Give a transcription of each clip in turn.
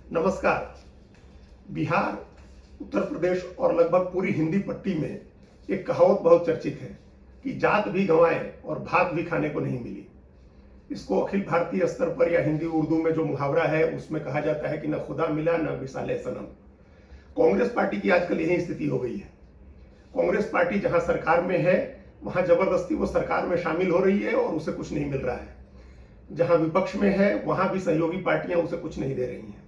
नमस्कार। बिहार, उत्तर प्रदेश और लगभग पूरी हिंदी पट्टी में एक कहावत बहुत चर्चित है कि जात भी गंवाए और भात भी खाने को नहीं मिली। इसको अखिल भारतीय स्तर पर या हिंदी उर्दू में जो मुहावरा है उसमें कहा जाता है कि न खुदा मिला न विसाले सनम। कांग्रेस पार्टी की आजकल यही स्थिति हो गई है। कांग्रेस पार्टी जहां सरकार में है वहां जबरदस्ती वो सरकार में शामिल हो रही है और उसे कुछ नहीं मिल रहा है। जहां विपक्ष में है वहां भी सहयोगी पार्टियां उसे कुछ नहीं दे रही हैं।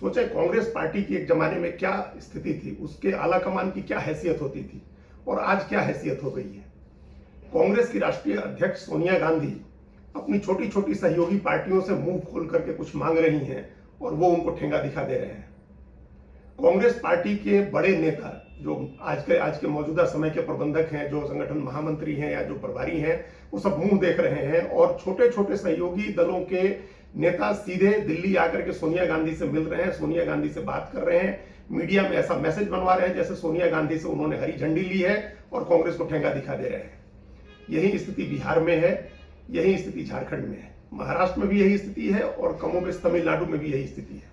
सोचे कांग्रेस पार्टी की एक जमाने में क्या स्थिति थी, उसके आला कमान की क्या हैसियत होती थी और आज क्या हैसियत हो गई है। कांग्रेस की राष्ट्रीय अध्यक्ष सोनिया गांधी अपनी छोटी छोटी सहयोगी पार्टियों से मुंह खोल करके कुछ मांग रही हैं और वो उनको ठेंगा दिखा दे रहे हैं। कांग्रेस पार्टी के बड़े नेता जो आज के मौजूदा समय के प्रबंधक हैं, जो संगठन महामंत्री हैं या जो प्रभारी हैं, वो सब मुंह देख रहे हैं और छोटे छोटे सहयोगी दलों के नेता सीधे दिल्ली आकर के सोनिया गांधी से मिल रहे हैं, सोनिया गांधी से बात कर रहे हैं, मीडिया में ऐसा मैसेज बनवा रहे हैं जैसे सोनिया गांधी से उन्होंने हरी झंडी ली है और कांग्रेस को ठेंगा दिखा दे रहे हैं। यही स्थिति बिहार में है, यही स्थिति झारखंड में है, महाराष्ट्र में भी यही स्थिति है और कमोबेश तमिलनाडु में भी यही स्थिति है।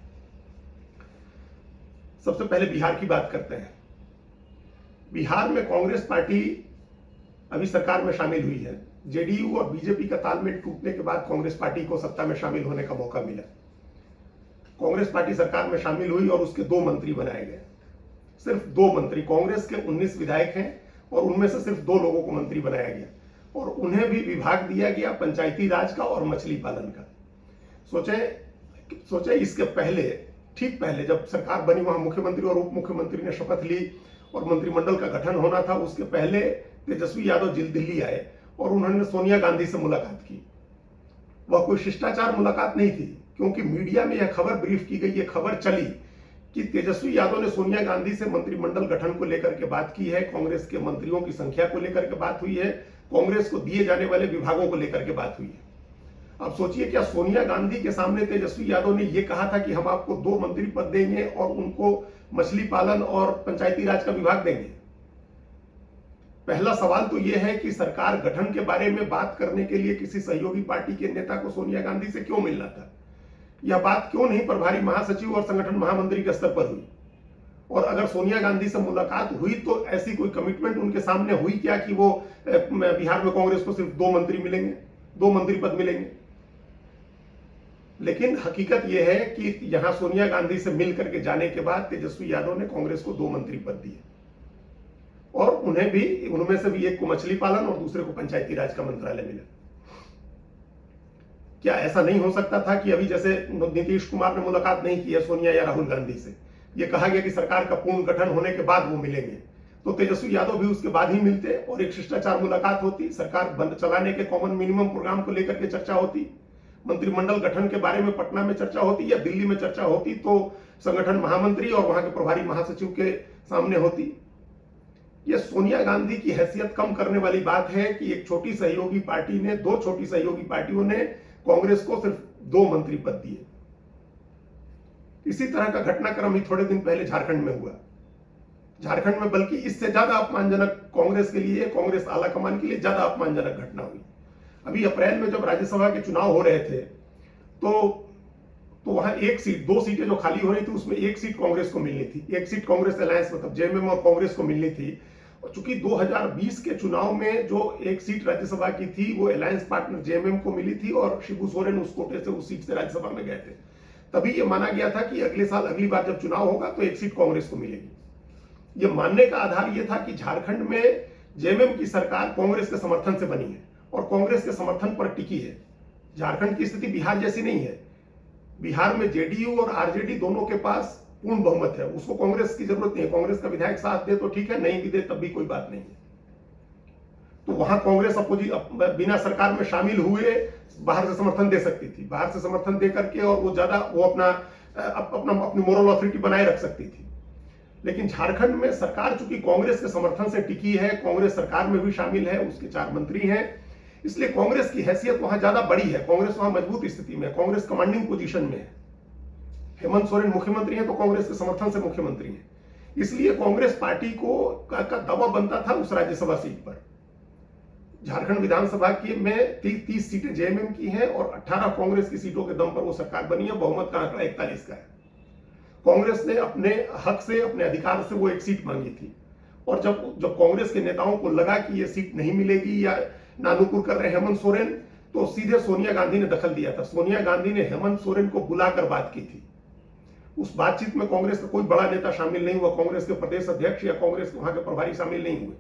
सबसे पहले बिहार की बात करते हैं। बिहार में कांग्रेस पार्टी अभी सरकार में शामिल हुई है। जेडीयू और बीजेपी का तालमेल टूटने के बाद कांग्रेस पार्टी को सत्ता में शामिल होने का मौका मिला। कांग्रेस पार्टी सरकार में शामिल हुई और उसके 2 मंत्री बनाए गए। सिर्फ 2 मंत्री, कांग्रेस के 19 विधायक हैं और उनमें से सिर्फ 2 लोगों को मंत्री बनाया गया और उन्हें भी विभाग दिया गया पंचायती राज का और मछली पालन का। सोचे इसके पहले, ठीक पहले जब सरकार बनी वहां मुख्यमंत्री और उप मुख्यमंत्री ने शपथ ली और मंत्रिमंडल का गठन होना था, उसके पहले तेजस्वी यादव दिल्ली आए और उन्होंने सोनिया गांधी से मुलाकात की। वह कोई शिष्टाचार मुलाकात नहीं थी क्योंकि मीडिया में यह खबर ब्रीफ की गई, यह खबर चली कि तेजस्वी यादव ने सोनिया गांधी से मंत्रिमंडल गठन को लेकर के बात की है, कांग्रेस के मंत्रियों की संख्या को लेकर के बात हुई है, कांग्रेस को दिए जाने वाले विभागों को लेकर के बात हुई है। अब सोचिए, क्या सोनिया गांधी के सामने तेजस्वी यादव ने यह कहा था कि हम आपको 2 मंत्री पद देंगे और उनको मछली पालन और पंचायती राज का विभाग देंगे? पहला सवाल तो यह है कि सरकार गठन के बारे में बात करने के लिए किसी सहयोगी पार्टी के नेता को सोनिया गांधी से क्यों मिलना था? यह बात क्यों नहीं प्रभारी महासचिव और संगठन महामंत्री के स्तर पर हुई? और अगर सोनिया गांधी से मुलाकात हुई तो ऐसी कोई कमिटमेंट उनके सामने हुई क्या कि वो बिहार में कांग्रेस को सिर्फ 2 मंत्री मिलेंगे, 2 मंत्री पद मिलेंगे? लेकिन हकीकत यह है कि यहां सोनिया गांधी से मिल करके जाने के बाद तेजस्वी यादव ने कांग्रेस को 2 मंत्री पद दिए और उनमें से भी एक को मछली पालन और दूसरे को पंचायती राज का मंत्रालय मिला। क्या ऐसा नहीं हो सकता था कि अभी जैसे नीतीश कुमार ने मुलाकात नहीं की है सोनिया या राहुल गांधी से, यह कहा गया कि सरकार का पूर्ण गठन होने के बाद वो मिलेंगे, तो तेजस्वी यादव भी उसके बाद ही मिलते और एक शिष्टाचार मुलाकात होती, सरकार चलाने के कॉमन मिनिमम प्रोग्राम को लेकर के चर्चा होती, मंत्रिमंडल गठन के बारे में पटना में चर्चा होती या दिल्ली में चर्चा होती तो संगठन महामंत्री और वहां के प्रभारी महासचिव के सामने होती। यह सोनिया गांधी की हैसियत कम करने वाली बात है कि एक छोटी सहयोगी पार्टी ने, 2 छोटी सहयोगी पार्टियों ने कांग्रेस को सिर्फ 2 मंत्री पद दिए। इसी तरह का घटनाक्रम ही थोड़े दिन पहले झारखंड में हुआ। झारखंड में बल्कि इससे ज्यादा अपमानजनक कांग्रेस के लिए, कांग्रेस आलाकमान के लिए ज्यादा अपमानजनक घटना हुई। अभी अप्रैल में जब राज्यसभा के चुनाव हो रहे थे तो वहां 2 सीटें जो खाली हो रही थी उसमें 1 सीट कांग्रेस को मिलनी थी, 1 सीट कांग्रेस अलायंस मतलब जेएमएम और कांग्रेस को मिलनी थी। और चूंकि 2020 के चुनाव में जो 1 सीट राज्यसभा की थी वो अलायंस पार्टनर जेएमएम को मिली थी और शिबू सोरेन उस कोटे से उस सीट से राज्यसभा में गए थे, तभी यह माना गया था कि अगले साल अगली बार जब चुनाव होगा तो 1 सीट कांग्रेस को मिलेगी। यह मानने का आधार यह था कि झारखंड में जेएमएम की सरकार कांग्रेस के समर्थन से बनी है और कांग्रेस के समर्थन पर टिकी है। झारखंड की स्थिति बिहार जैसी नहीं है। बिहार में जेडीयू और आरजेडी दोनों के पास पूर्ण बहुमत है, उसको कांग्रेस की जरूरत नहीं है। कांग्रेस का विधायक साथ दे तो ठीक है, नहीं भी दे तब भी कोई बात नहीं है। तो वहां कांग्रेस बिना सरकार में शामिल हुए बाहर से समर्थन दे सकती थी, बाहर से समर्थन दे करके और वो अपनी मोरल अथॉरिटी बनाए रख सकती थी। लेकिन झारखंड में सरकार चूंकि कांग्रेस के समर्थन से टिकी है, कांग्रेस सरकार में भी शामिल है, उसके 4 मंत्री हैं, इसलिए कांग्रेस की हैसियत वहां ज्यादा बड़ी है। कांग्रेस वहां मजबूत स्थिति में है, कांग्रेस कमांडिंग पोजीशन में है। हेमंत सोरेन मुख्यमंत्री हैं तो कांग्रेस के समर्थन से मुख्यमंत्री हैं, इसलिए कांग्रेस पार्टी का दबाव बनता था उस राज्यसभा सीट पर। झारखंड विधानसभा की में 30 सीटें जेएमएम की हैं और 18 कांग्रेस की सीटों के दम पर वो सरकार बनी है। बहुमत का आंकड़ा 41 का है। कांग्रेस ने अपने हक से, अपने अधिकार से वो एक सीट मांगी थी। और जब कांग्रेस के नेताओं को लगा कि ये सीट नहीं मिलेगी या नानुकुर कर रहे हेमंत सोरेन, तो सीधे सोनिया गांधी ने दखल दिया था। सोनिया गांधी ने हेमंत सोरेन को बुलाकर बात की थी। उस बातचीत में कांग्रेस का कोई बड़ा नेता शामिल नहीं हुआ, कांग्रेस के प्रदेश अध्यक्ष या कांग्रेस के वहां के प्रभारी शामिल नहीं हुए।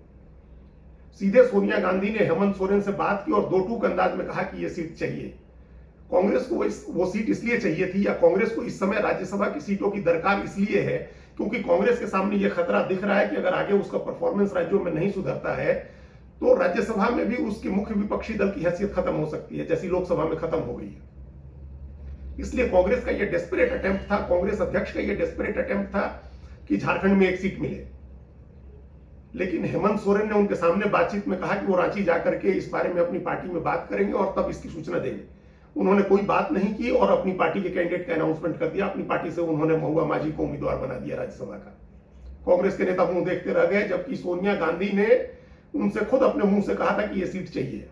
सीधे सोनिया गांधी ने हेमंत सोरेन से बात की और दो टूक अंदाज में कहा कि यह सीट चाहिए। कांग्रेस को वो सीट इसलिए चाहिए थी, या कांग्रेस को इस समय राज्यसभा की सीटों की दरकार इसलिए है क्योंकि कांग्रेस के सामने यह खतरा दिख रहा है कि अगर आगे उसका परफॉर्मेंस राज्यों में नहीं सुधरता है तो राज्यसभा में भी उसकी मुख्य विपक्षी दल की हैसियत खत्म हो सकती है, जैसी लोकसभा में खत्म हो गई है। इसलिए कांग्रेस का यह डेस्परेट अटेम्प्ट था, कांग्रेस अध्यक्ष का यह डेस्परेट अटेम्प्ट था कि झारखंड में एक सीट मिले। लेकिन हेमंत सोरेन ने उनके सामने बातचीत में कहा कि वो रांची जाकर के इस बारे में अपनी पार्टी में बात करेंगे और तब इसकी सूचना देंगे। उन्होंने कोई बात नहीं की और अपनी पार्टी के कैंडिडेट का अनाउंसमेंट कर दिया। अपनी पार्टी से उन्होंने महुआ माझी को उम्मीदवार बना दिया राज्यसभा का। कांग्रेस के नेता मुंह देखते रह गए, जबकि सोनिया गांधी ने उनसे खुद अपने मुंह से कहा था कि यह सीट चाहिए।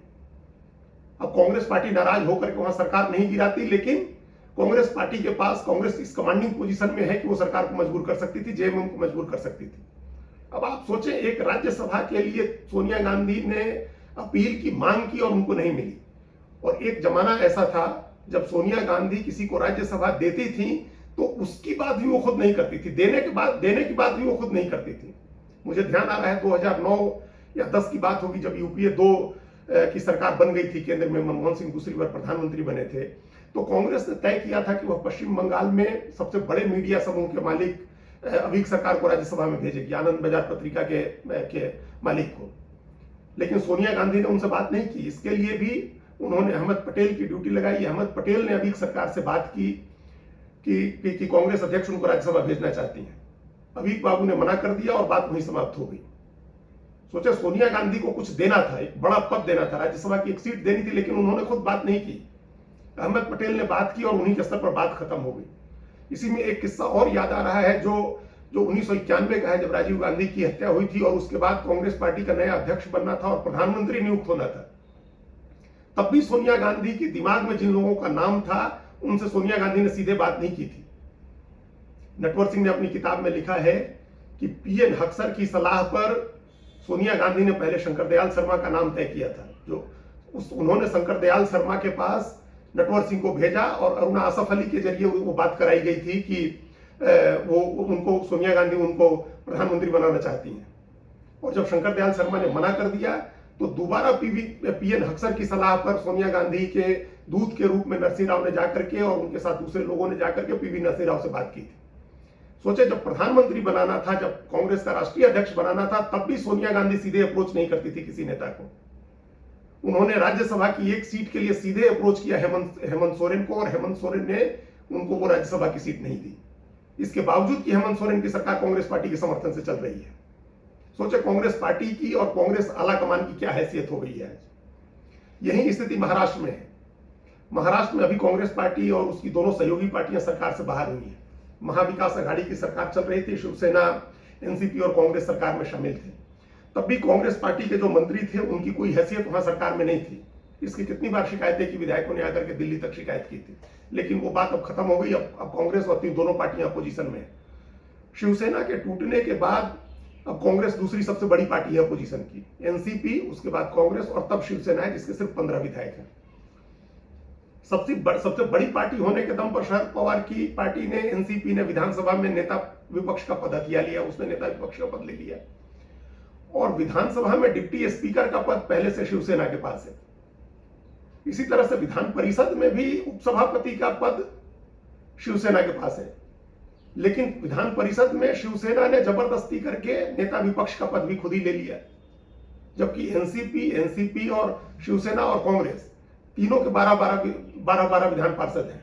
अब कांग्रेस पार्टी नाराज होकर के वहां सरकार नहीं गिराती, लेकिन कांग्रेस पार्टी के पास, कांग्रेस इस कमांडिंग पोजीशन में है कि वो सरकार को मजबूर कर सकती थी, जेएमएम को मजबूर कर सकती थी। अब आप सोचें, एक राज्यसभा के लिए सोनिया गांधी ने अपील की, मांग की और उनको नहीं मिली। और एक जमाना ऐसा था जब सोनिया गांधी किसी को राज्यसभा देती थी तो उसकी बात भी वो खुद नहीं करती थी, देने की बात भी वो खुद नहीं करती थी। मुझे ध्यान आ रहा है 2009 या 10 की बात होगी, जब यूपीए 2 की सरकार बन गई थी केंद्र में, मनमोहन सिंह दूसरी बार प्रधानमंत्री बने थे, तो कांग्रेस ने तय किया था कि वह पश्चिम बंगाल में सबसे बड़े मीडिया समूह के मालिक अवीक सरकार को राज्यसभा में भेजेगी, आनंद बाजार पत्रिका के मालिक को। लेकिन सोनिया गांधी ने उनसे बात नहीं की। इसके लिए भी उन्होंने अहमद पटेल की ड्यूटी लगाई। अहमद पटेल ने अवीक सरकार से बात की कि कांग्रेस अध्यक्ष उनको राज्यसभा भेजना चाहती हैं। अवीक बाबू ने मना कर दिया और बात वहीं समाप्त हो गई। सोचे, सोनिया गांधी को कुछ देना था, एक बड़ा पद देना था, राज्यसभा की एक सीट देनी थी, लेकिन उन्होंने खुद बात नहीं की। अहमद पटेल ने बात की और उन्हीं के स्तर पर बात खत्म हो गई। इसी में एक किस्सा और याद आ रहा है जो 1991 का है, जब राजीव गांधी की हत्या हुई थी और उसके बाद कांग्रेस पार्टी का नया अध्यक्ष बनना था और प्रधानमंत्री नियुक्त होना था। तब भी सोनिया गांधी के दिमाग में जिन लोगों का नाम था उनसे सोनिया गांधी ने सीधे बात नहीं की थी। नटवर सिंह ने अपनी किताब में लिखा है कि पीएन हक्सर की सलाह पर सोनिया गांधी ने पहले शंकर दयाल शर्मा का नाम तय किया था। उन्होंने शंकर दयाल शर्मा के पास नटवर सिंह को भेजा और अरुणा असफ अली के जरिए वो बात कराई गई थी कि वो उनको, सोनिया गांधी उनको प्रधानमंत्री बनाना चाहती हैं। और जब शंकर दयाल शर्मा ने मना कर दिया तो दोबारा पीएन हक्सर की सलाह पर सोनिया गांधी के दूत के रूप में नरसिंह राव ने जाकर के और उनके साथ दूसरे लोगों ने जाकर के पीवी नरसिंह राव से बात की थी। सोचे, जब प्रधानमंत्री बनाना था, जब कांग्रेस का राष्ट्रीय अध्यक्ष बनाना था, तब भी सोनिया गांधी सीधे अप्रोच नहीं करती थी किसी नेता को। उन्होंने राज्यसभा की एक सीट के लिए सीधे अप्रोच किया हेमंत सोरेन को, और हेमंत सोरेन ने उनको वो राज्यसभा की सीट नहीं दी। इसके बावजूद कि हेमंत सोरेन की सरकार कांग्रेस पार्टी के समर्थन से चल रही है। सोचे, कांग्रेस पार्टी की और कांग्रेस आला कमान की क्या हैसियत हो गई है आज। यही स्थिति महाराष्ट्र में है। महाराष्ट्र में अभी कांग्रेस पार्टी और उसकी दोनों सहयोगी पार्टियां सरकार से बाहर हुई हैं। महाविकास आघाड़ी की सरकार चल रही थी, शिवसेना, एनसीपी और कांग्रेस सरकार में शामिल थे। तब भी कांग्रेस पार्टी के जो मंत्री थे उनकी कोई हैसियत वहां सरकार में नहीं थी। इसकी कितनी बार शिकायतें की, विधायकों ने आकर के दिल्ली तक शिकायत की थी, लेकिन वो बात अब खत्म हो गई। अब कांग्रेस और दोनों पार्टियां अपोजिशन में है। शिवसेना के टूटने के बाद अब कांग्रेस दूसरी सबसे बड़ी पार्टी है अपोजिशन की, एनसीपी, उसके बाद कांग्रेस और तब शिवसेना है जिसके सिर्फ 15 विधायक हैं। सबसे बड़ी पार्टी होने के दम पर शरद पवार की पार्टी ने, एनसीपी ने विधानसभा में नेता विपक्ष का पद हथिया लिया, उसने नेता विपक्ष का पद ले लिया। और विधानसभा में डिप्टी स्पीकर का पद पहले से शिवसेना के पास है। इसी तरह से विधान परिषद में भी उपसभापति का पद शिवसेना के पास है, लेकिन विधान परिषद में शिवसेना ने जबरदस्ती करके नेता विपक्ष का पद भी खुद ही ले लिया। जबकि एनसीपी और शिवसेना और कांग्रेस तीनों के 12 विधान पार्षद हैं।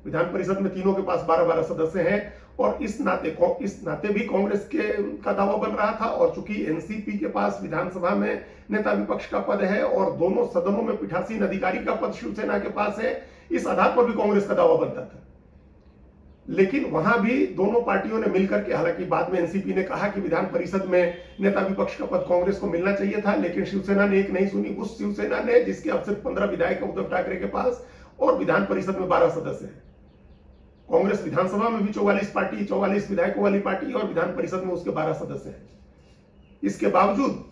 विधान परिषद में तीनों के पास 12 सदस्य हैं और इस नाते भी कांग्रेस का दावा बन रहा था। और चूंकि एनसीपी के पास विधानसभा में नेता विपक्ष का पद है और दोनों सदनों में पीठासीन अधिकारी का पद शिवसेना के पास है, इस आधार पर भी कांग्रेस का दावा बनता था। लेकिन वहां भी दोनों पार्टियों ने मिलकर के, हालांकि बाद में एनसीपी ने कहा कि विधान परिषद में नेता विपक्ष का पद कांग्रेस को मिलना चाहिए था, लेकिन शिवसेना ने एक नहीं सुनी। उस शिवसेना ने, जिसके अब सिर्फ 15 विधायक उद्धव ठाकरे के पास और विधान परिषद में 12 सदस्य हैं, कांग्रेस विधानसभा में भी 44 विधायकों वाली पार्टी और विधान परिषद में उसके 12 सदस्य हैं। इसके बावजूद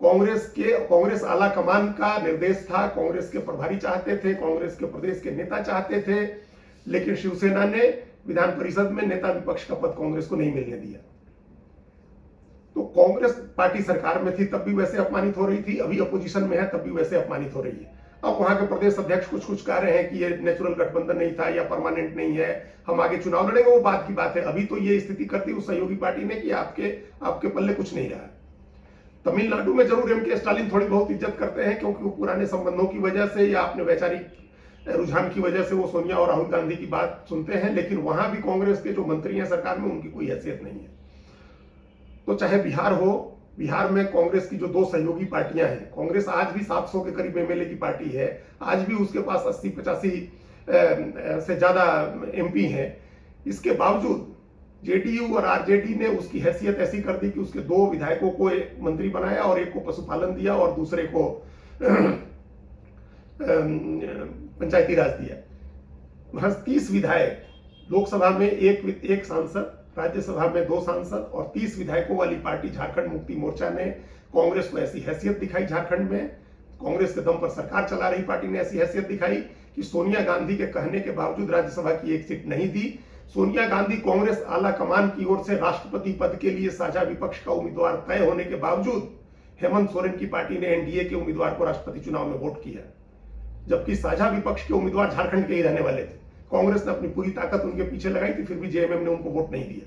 कांग्रेस आला कमान का निर्देश था, कांग्रेस के प्रभारी चाहते थे, कांग्रेस के प्रदेश के नेता चाहते थे, लेकिन शिवसेना ने विधान परिषद में नेता विपक्ष का पद कांग्रेस को नहीं मिलने दिया। तो कांग्रेस पार्टी सरकार में थी तब भी वैसे अपमानित हो रही थी, अभी अपोजिशन में है तब भी वैसे अपमानित हो रही है। अब वहां के प्रदेश अध्यक्ष कुछ कह रहे हैं कि ये नेचुरल गठबंधन नहीं था या परमानेंट नहीं है, हम आगे चुनाव लड़ेंगे, वो बात की बात है। अभी तो ये स्थिति करती उस सहयोगी पार्टी ने कि आपके पल्ले कुछ नहीं रहा। तमिलनाडु में जरूर एम.के. स्टालिन थोड़ी बहुत इज्जत करते हैं, क्योंकि वो पुराने संबंधों की वजह से या अपने वैचारिक रुझान की वजह से वो सोनिया और राहुल गांधी की बात सुनते हैं, लेकिन वहां भी कांग्रेस के जो मंत्री हैं सरकार में, उनकी कोई हैसियत नहीं है। तो चाहे बिहार हो, बिहार में कांग्रेस की जो दो सहयोगी पार्टियां हैं, कांग्रेस आज भी 700 के करीब एमएलए की पार्टी है, आज भी उसके पास 80-85 से ज्यादा एमपी हैं। इसके बावजूद जेडीयू और आरजेडी ने उसकी हैसियत ऐसी कर दी कि उसके 2 विधायकों को एक मंत्री बनाया और एक को पशुपालन दिया और दूसरे को पंचायती राज दिया। महज 30 विधायक, लोकसभा में एक सांसद, राज्यसभा में 2 सांसद और 30 विधायकों वाली पार्टी झारखंड मुक्ति मोर्चा ने कांग्रेस को ऐसी हैसियत दिखाई। झारखंड में कांग्रेस के दम पर सरकार चला रही पार्टी ने ऐसी हैसियत दिखाई कि सोनिया गांधी के कहने के बावजूद राज्यसभा की एक सीट नहीं दी। सोनिया गांधी कांग्रेस आला कमान की ओर से राष्ट्रपति पद के लिए साझा विपक्ष का उम्मीदवार तय होने के बावजूद हेमंत सोरेन की पार्टी ने एनडीए के उम्मीदवार को राष्ट्रपति चुनाव में वोट किया, जबकि साझा विपक्ष के उम्मीदवार झारखंड के ही रहने वाले थे। कांग्रेस ने अपनी पूरी ताकत उनके पीछे लगाई थी, फिर भी जेएमएम ने उनको वोट नहीं दिया।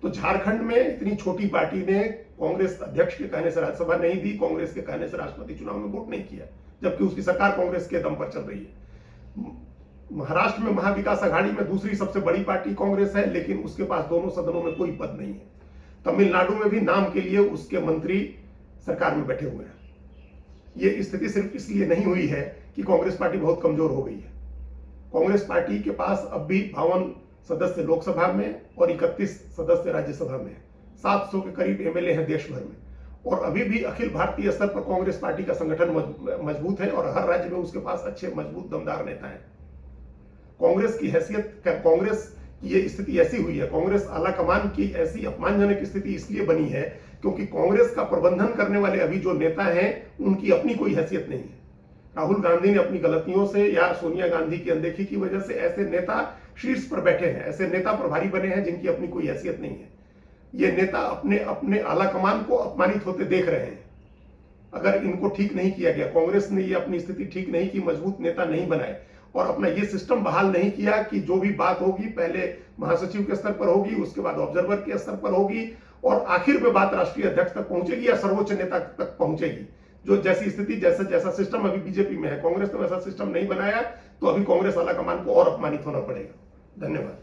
तो झारखंड में इतनी छोटी पार्टी ने कांग्रेस अध्यक्ष के कहने से राज्यसभा नहीं दी, कांग्रेस के कहने से राष्ट्रपति चुनाव में वोट नहीं किया, जबकि उसकी सरकार कांग्रेस के दम पर चल रही है। महाराष्ट्र में महाविकास आघाड़ी में दूसरी सबसे बड़ी पार्टी कांग्रेस है, लेकिन उसके पास दोनों सदनों में कोई पद नहीं है। तमिलनाडु में भी नाम के लिए उसके मंत्री सरकार में बैठे हुए हैं। ये स्थिति सिर्फ इसलिए नहीं हुई है कि कांग्रेस पार्टी बहुत कमजोर हो गई है। कांग्रेस पार्टी के पास अब भी 52 सदस्य लोकसभा में और 31 सदस्य राज्यसभा में, 700 के करीब एमएलए हैं देश भर में, और अभी भी अखिल भारतीय स्तर पर कांग्रेस पार्टी का संगठन मजबूत है और हर राज्य में उसके पास अच्छे मजबूत दमदार नेता हैं। कांग्रेस की हैसियत, कांग्रेस की ये स्थिति ऐसी हुई है, कांग्रेस आला कमान की ऐसी अपमानजनक स्थिति इसलिए बनी है क्योंकि कांग्रेस का प्रबंधन करने वाले अभी जो नेता हैं उनकी अपनी कोई हैसियत नहीं है। राहुल गांधी ने अपनी गलतियों से या सोनिया गांधी की अनदेखी की वजह से ऐसे नेता शीर्ष पर बैठे हैं, ऐसे नेता प्रभारी बने हैं जिनकी अपनी कोई हैसियत नहीं है। ये नेता अपने आला कमान को अपमानित होते देख रहे हैं। अगर इनको ठीक नहीं किया गया, कांग्रेस ने ये अपनी स्थिति ठीक नहीं की, मजबूत नेता नहीं बनाए और अपना ये सिस्टम बहाल नहीं किया कि जो भी बात होगी पहले महासचिव के स्तर पर होगी, उसके बाद ऑब्जर्वर के स्तर पर होगी और आखिर में बात राष्ट्रीय अध्यक्ष तक पहुंचेगी या सर्वोच्च नेता तक पहुंचेगी। जो जैसी स्थिति, जैसा सिस्टम अभी बीजेपी में है, कांग्रेस ने वैसा सिस्टम नहीं बनाया, तो अभी कांग्रेस आला कमान को और अपमानित होना पड़ेगा। धन्यवाद।